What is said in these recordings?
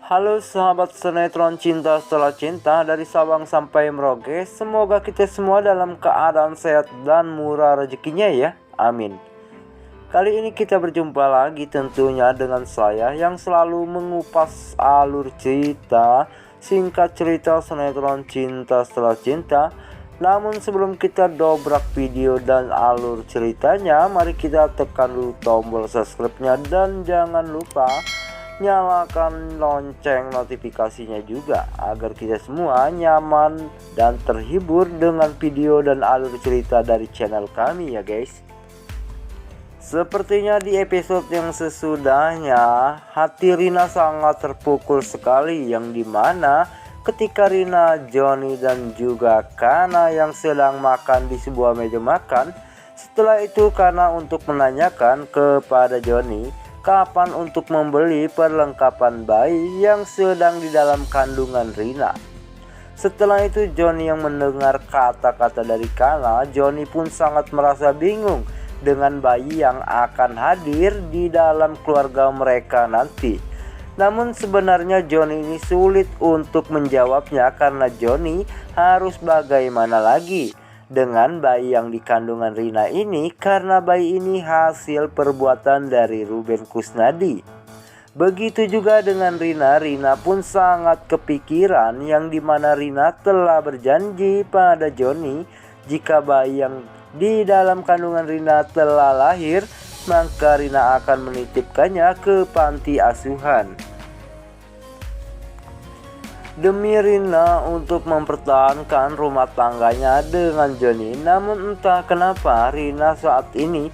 Halo sahabat sinetron Cinta Setelah Cinta dari Sabang sampai Merauke. Semoga kita semua dalam keadaan sehat dan murah rezekinya ya. Amin. Kali ini kita berjumpa lagi tentunya dengan saya yang selalu mengupas alur cerita, singkat cerita sinetron Cinta Setelah Cinta. Namun sebelum kita dobrak video dan alur ceritanya, mari kita tekan dulu tombol subscribe-nya dan jangan lupa nyalakan lonceng notifikasinya juga agar kita semua nyaman dan terhibur dengan video dan alur cerita dari channel kami ya guys. Sepertinya di episode yang sesudahnya hati Rina sangat terpukul sekali, yang dimana ketika Rina, Johnny dan juga Kana yang sedang makan di sebuah meja makan. Setelah itu Kana untuk menanyakan kepada Johnny kapan untuk membeli perlengkapan bayi yang sedang di dalam kandungan Rina. Setelah itu Johnny yang mendengar kata-kata dari Kana, Johnny pun sangat merasa bingung dengan bayi yang akan hadir di dalam keluarga mereka nanti. Namun sebenarnya Johnny ini sulit untuk menjawabnya karena Johnny harus bagaimana lagi dengan bayi yang di kandungan Rina ini, karena bayi ini hasil perbuatan dari Ruben Kusnadi. Begitu juga dengan Rina. Rina pun sangat kepikiran, yang dimana Rina telah berjanji pada Johnny jika bayi yang di dalam kandungan Rina telah lahir, maka Rina akan menitipkannya ke panti asuhan demi Rina untuk mempertahankan rumah tangganya dengan Johnny. Namun entah kenapa Rina saat ini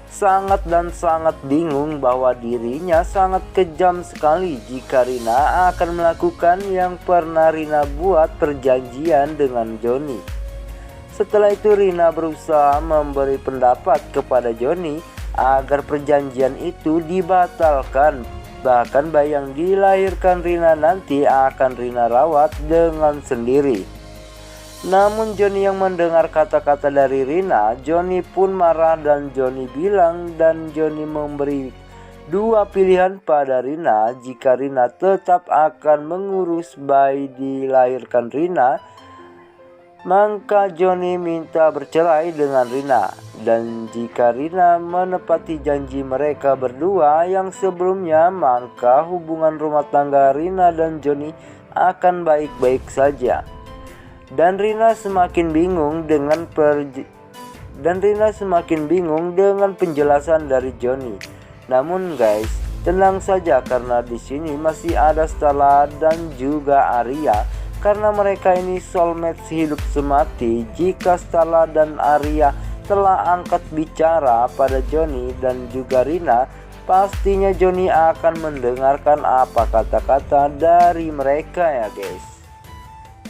sangat bingung bahwa dirinya sangat kejam sekali jika Rina akan melakukan yang pernah Rina buat perjanjian dengan Johnny. Setelah itu Rina berusaha memberi pendapat kepada Johnny agar perjanjian itu dibatalkan. Bahkan bayi yang dilahirkan Rina nanti akan Rina rawat dengan sendiri. Namun Johnny yang mendengar kata-kata dari Rina, Johnny pun marah dan Johnny memberi dua pilihan pada Rina. Jika Rina tetap akan mengurus bayi dilahirkan Rina, maka Johnny minta bercerai dengan Rina. Dan jika Rina menepati janji mereka berdua yang sebelumnya, maka hubungan rumah tangga Rina dan Johnny akan baik-baik saja. Dan Rina semakin bingung dengan penjelasan dari Johnny. Namun guys, tenang saja karena di sini masih ada Stella dan juga Arya. Karena mereka ini soulmate hidup semati. Jika Stella dan Arya telah angkat bicara pada Johnny dan juga Rina, pastinya Johnny akan mendengarkan apa kata-kata dari mereka ya guys.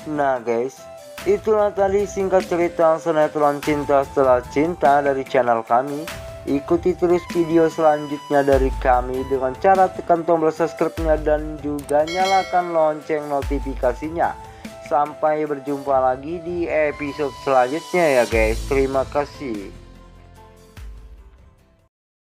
Nah guys, itulah tadi singkat cerita sinetron Cinta Setelah Cinta dari channel kami. Ikuti terus video selanjutnya dari kami dengan cara tekan tombol subscribe-nya dan juga nyalakan lonceng notifikasinya. Sampai berjumpa lagi di episode selanjutnya ya guys. Terima kasih.